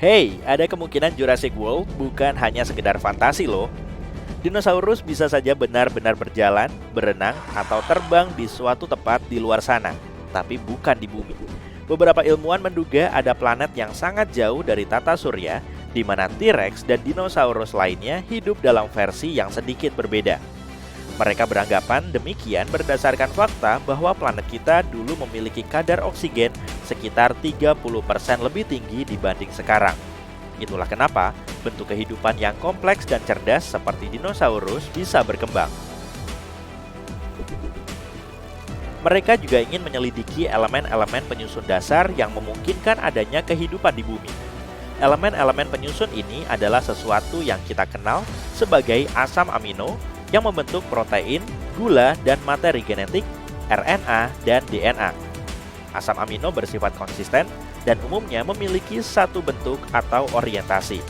Hey, ada kemungkinan Jurassic World bukan hanya sekedar fantasi loh. Dinosaurus bisa saja benar-benar berjalan, berenang, atau terbang di suatu tempat di luar sana, tapi bukan di bumi. Beberapa ilmuwan menduga ada planet yang sangat jauh dari tata surya, di mana T-Rex dan dinosaurus lainnya hidup dalam versi yang sedikit berbeda. Mereka beranggapan demikian berdasarkan fakta bahwa planet kita dulu memiliki kadar oksigen sekitar 30% lebih tinggi dibanding sekarang. Itulah kenapa bentuk kehidupan yang kompleks dan cerdas seperti dinosaurus bisa berkembang. Mereka juga ingin menyelidiki elemen-elemen penyusun dasar yang memungkinkan adanya kehidupan di bumi. Elemen-elemen penyusun ini adalah sesuatu yang kita kenal sebagai asam amino yang membentuk protein, gula, dan materi genetik, RNA, dan DNA. Asam amino bersifat konsisten dan umumnya memiliki satu bentuk atau orientasi.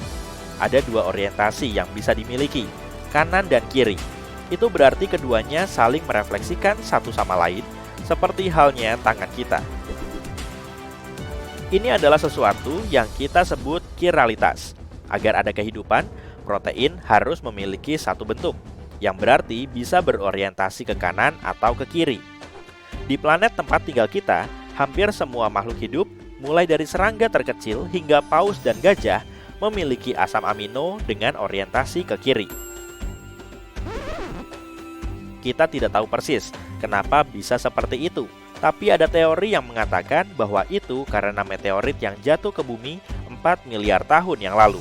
Ada dua orientasi yang bisa dimiliki, kanan dan kiri. Itu berarti keduanya saling merefleksikan satu sama lain, seperti halnya tangan kita. Ini adalah sesuatu yang kita sebut kiralitas. Agar ada kehidupan, protein harus memiliki satu bentuk, yang berarti bisa berorientasi ke kanan atau ke kiri. Di planet tempat tinggal kita, hampir semua makhluk hidup, mulai dari serangga terkecil hingga paus dan gajah, memiliki asam amino dengan orientasi ke kiri. Kita tidak tahu persis kenapa bisa seperti itu, tapi ada teori yang mengatakan bahwa itu karena meteorit yang jatuh ke bumi 4 miliar tahun yang lalu.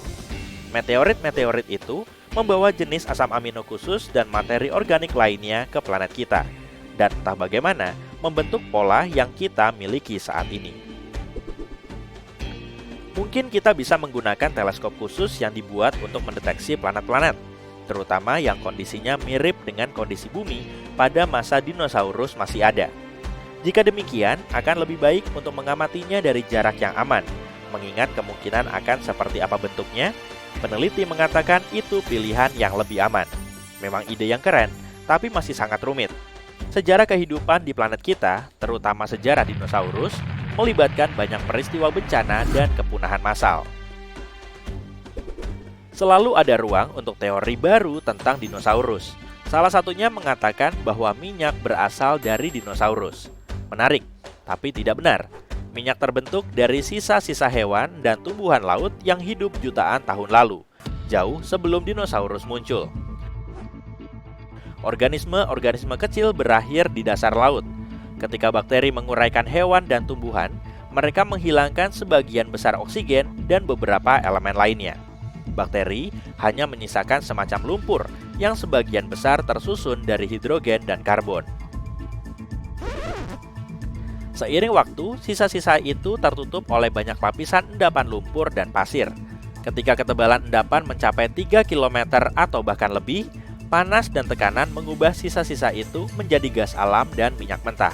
Meteorit-meteorit itu membawa jenis asam amino khusus dan materi organik lainnya ke planet kita, dan entah bagaimana membentuk pola yang kita miliki saat ini. Mungkin kita bisa menggunakan teleskop khusus yang dibuat untuk mendeteksi planet-planet, terutama yang kondisinya mirip dengan kondisi bumi pada masa dinosaurus masih ada. Jika demikian, akan lebih baik untuk mengamatinya dari jarak yang aman, mengingat kemungkinan akan seperti apa bentuknya. Peneliti mengatakan itu pilihan yang lebih aman. Memang ide yang keren, tapi masih sangat rumit. Sejarah kehidupan di planet kita, terutama sejarah dinosaurus, melibatkan banyak peristiwa bencana dan kepunahan massal. Selalu ada ruang untuk teori baru tentang dinosaurus. Salah satunya mengatakan bahwa minyak berasal dari dinosaurus. Menarik, tapi tidak benar. Minyak terbentuk dari sisa-sisa hewan dan tumbuhan laut yang hidup jutaan tahun lalu, jauh sebelum dinosaurus muncul. Organisme-organisme kecil berakhir di dasar laut. Ketika bakteri menguraikan hewan dan tumbuhan, mereka menghilangkan sebagian besar oksigen dan beberapa elemen lainnya. Bakteri hanya menyisakan semacam lumpur yang sebagian besar tersusun dari hidrogen dan karbon. Seiring waktu, sisa-sisa itu tertutup oleh banyak lapisan endapan lumpur dan pasir. Ketika ketebalan endapan mencapai 3 km atau bahkan lebih, panas dan tekanan mengubah sisa-sisa itu menjadi gas alam dan minyak mentah.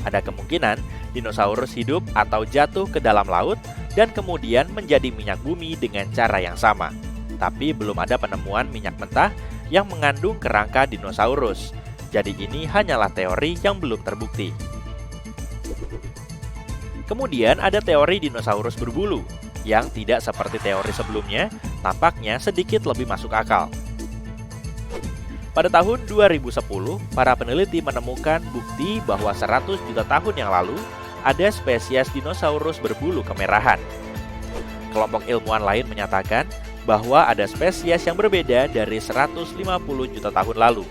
Ada kemungkinan dinosaurus hidup atau jatuh ke dalam laut dan kemudian menjadi minyak bumi dengan cara yang sama. Tapi belum ada penemuan minyak mentah yang mengandung kerangka dinosaurus. Jadi ini hanyalah teori yang belum terbukti. Kemudian ada teori dinosaurus berbulu, yang tidak seperti teori sebelumnya, tampaknya sedikit lebih masuk akal. Pada tahun 2010, para peneliti menemukan bukti bahwa 100 juta tahun yang lalu, ada spesies dinosaurus berbulu kemerahan. Kelompok ilmuwan lain menyatakan bahwa ada spesies yang berbeda dari 150 juta tahun lalu.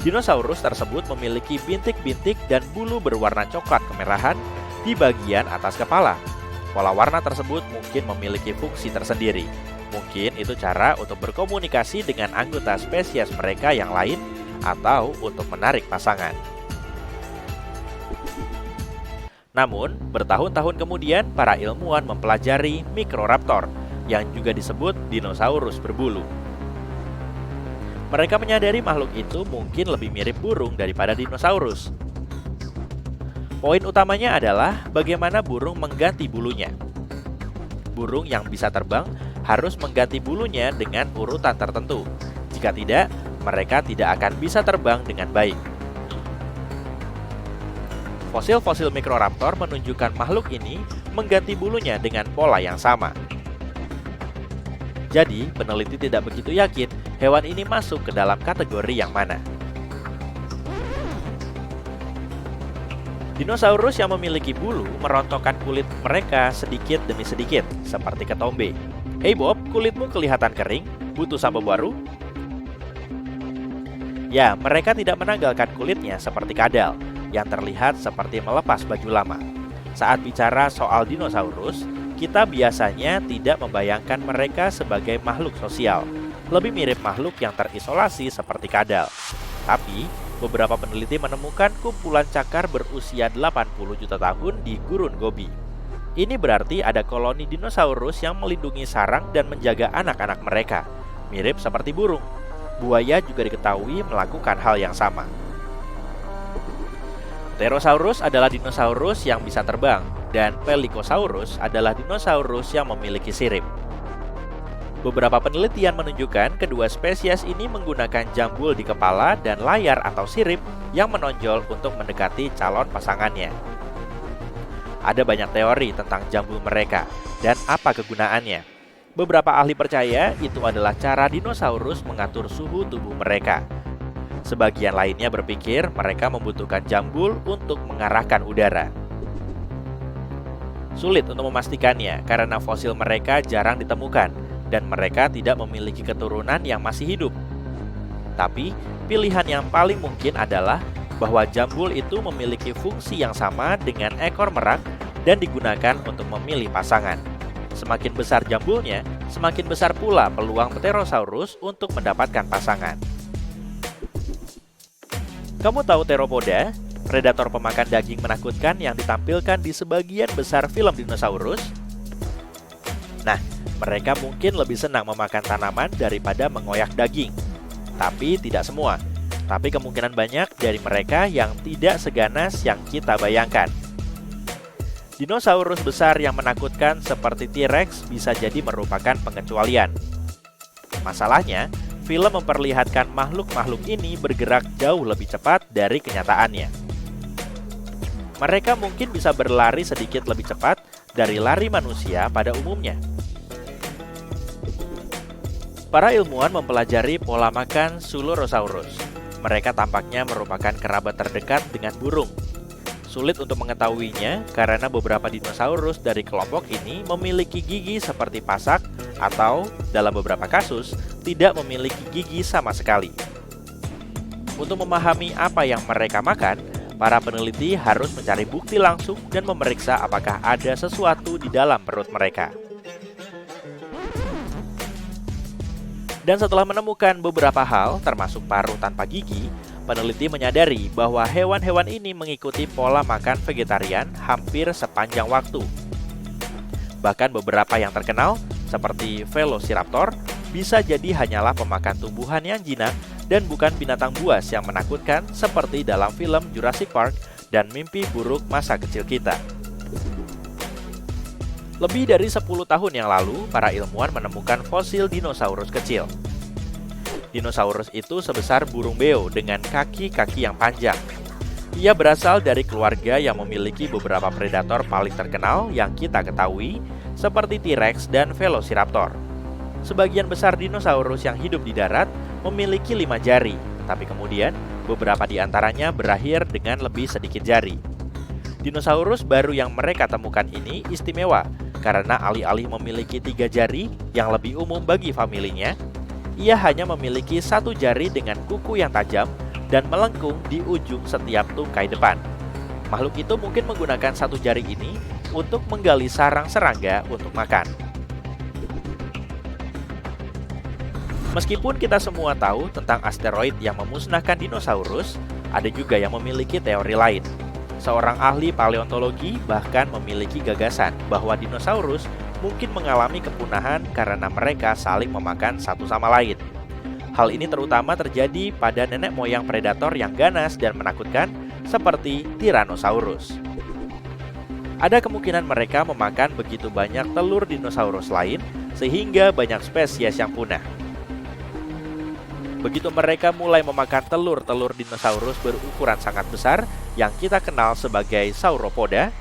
Dinosaurus tersebut memiliki bintik-bintik dan bulu berwarna coklat kemerahan di bagian atas kepala. Pola warna tersebut mungkin memiliki fungsi tersendiri. Mungkin itu cara untuk berkomunikasi dengan anggota spesies mereka yang lain atau untuk menarik pasangan. Namun, bertahun-tahun kemudian para ilmuwan mempelajari Microraptor yang juga disebut dinosaurus berbulu. Mereka menyadari makhluk itu mungkin lebih mirip burung daripada dinosaurus. Poin utamanya adalah bagaimana burung mengganti bulunya. Burung yang bisa terbang harus mengganti bulunya dengan urutan tertentu. Jika tidak, mereka tidak akan bisa terbang dengan baik. Fosil-fosil Microraptor menunjukkan makhluk ini mengganti bulunya dengan pola yang sama. Jadi, peneliti tidak begitu yakin hewan ini masuk ke dalam kategori yang mana. Dinosaurus yang memiliki bulu merontokkan kulit mereka sedikit demi sedikit, seperti ketombe. Hey Bob, kulitmu kelihatan kering, butuh sampo baru? Ya, mereka tidak menanggalkan kulitnya seperti kadal, yang terlihat seperti melepas baju lama. Saat bicara soal dinosaurus, kita biasanya tidak membayangkan mereka sebagai makhluk sosial, lebih mirip makhluk yang terisolasi seperti kadal. Tapi, beberapa peneliti menemukan kumpulan cakar berusia 80 juta tahun di gurun Gobi. Ini berarti ada koloni dinosaurus yang melindungi sarang dan menjaga anak-anak mereka, mirip seperti burung. Buaya juga diketahui melakukan hal yang sama. Pterosaurus adalah dinosaurus yang bisa terbang, dan Pelycosaurus adalah dinosaurus yang memiliki sirip. Beberapa penelitian menunjukkan kedua spesies ini menggunakan jambul di kepala dan layar atau sirip yang menonjol untuk mendekati calon pasangannya. Ada banyak teori tentang jambul mereka dan apa kegunaannya. Beberapa ahli percaya itu adalah cara dinosaurus mengatur suhu tubuh mereka. Sebagian lainnya berpikir mereka membutuhkan jambul untuk mengarahkan udara. Sulit untuk memastikannya karena fosil mereka jarang ditemukan dan mereka tidak memiliki keturunan yang masih hidup. Tapi, pilihan yang paling mungkin adalah bahwa jambul itu memiliki fungsi yang sama dengan ekor merak dan digunakan untuk memilih pasangan. Semakin besar jambulnya, semakin besar pula peluang Pterosaurus untuk mendapatkan pasangan. Kamu tahu Theropoda, predator pemakan daging menakutkan yang ditampilkan di sebagian besar film dinosaurus? Nah, mereka mungkin lebih senang memakan tanaman daripada mengoyak daging. Tapi tidak semua. Tapi kemungkinan banyak dari mereka yang tidak seganas yang kita bayangkan. Dinosaurus besar yang menakutkan seperti T-Rex bisa jadi merupakan pengecualian. Masalahnya, film memperlihatkan makhluk-makhluk ini bergerak jauh lebih cepat dari kenyataannya. Mereka mungkin bisa berlari sedikit lebih cepat dari lari manusia pada umumnya. Para ilmuwan mempelajari pola makan Sulorosaurus. Mereka tampaknya merupakan kerabat terdekat dengan burung. Sulit untuk mengetahuinya karena beberapa dinosaurus dari kelompok ini memiliki gigi seperti pasak atau, dalam beberapa kasus, tidak memiliki gigi sama sekali. Untuk memahami apa yang mereka makan, para peneliti harus mencari bukti langsung dan memeriksa apakah ada sesuatu di dalam perut mereka. Dan setelah menemukan beberapa hal, termasuk paru tanpa gigi, peneliti menyadari bahwa hewan-hewan ini mengikuti pola makan vegetarian hampir sepanjang waktu. Bahkan beberapa yang terkenal, seperti Velociraptor, bisa jadi hanyalah pemakan tumbuhan yang jinak dan bukan binatang buas yang menakutkan seperti dalam film Jurassic Park dan mimpi buruk masa kecil kita. Lebih dari 10 tahun yang lalu, para ilmuwan menemukan fosil dinosaurus kecil. Dinosaurus itu sebesar burung beo dengan kaki-kaki yang panjang. Ia berasal dari keluarga yang memiliki beberapa predator paling terkenal yang kita ketahui, seperti T-Rex dan Velociraptor. Sebagian besar dinosaurus yang hidup di darat memiliki 5 jari, tapi kemudian beberapa di antaranya berakhir dengan lebih sedikit jari. Dinosaurus baru yang mereka temukan ini istimewa karena alih-alih memiliki 3 jari yang lebih umum bagi familinya, ia hanya memiliki 1 jari dengan kuku yang tajam dan melengkung di ujung setiap tungkai depan. Makhluk itu mungkin menggunakan 1 jari ini untuk menggali sarang serangga untuk makan. Meskipun kita semua tahu tentang asteroid yang memusnahkan dinosaurus, ada juga yang memiliki teori lain. Seorang ahli paleontologi bahkan memiliki gagasan bahwa dinosaurus mungkin mengalami kepunahan karena mereka saling memakan satu sama lain. Hal ini terutama terjadi pada nenek moyang predator yang ganas dan menakutkan seperti Tyrannosaurus. Ada kemungkinan mereka memakan begitu banyak telur dinosaurus lain sehingga banyak spesies yang punah. Begitu mereka mulai memakan telur-telur dinosaurus berukuran sangat besar yang kita kenal sebagai sauropoda,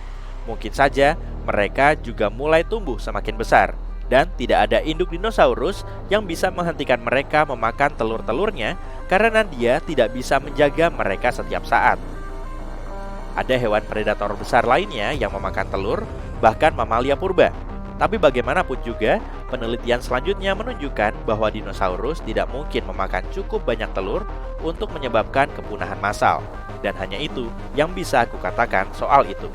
mungkin saja mereka juga mulai tumbuh semakin besar. Dan tidak ada induk dinosaurus yang bisa menghentikan mereka memakan telur-telurnya karena dia tidak bisa menjaga mereka setiap saat. Ada hewan predator besar lainnya yang memakan telur, bahkan mamalia purba. Tapi bagaimanapun juga, penelitian selanjutnya menunjukkan bahwa dinosaurus tidak mungkin memakan cukup banyak telur untuk menyebabkan kepunahan massal. Dan hanya itu yang bisa aku katakan soal itu.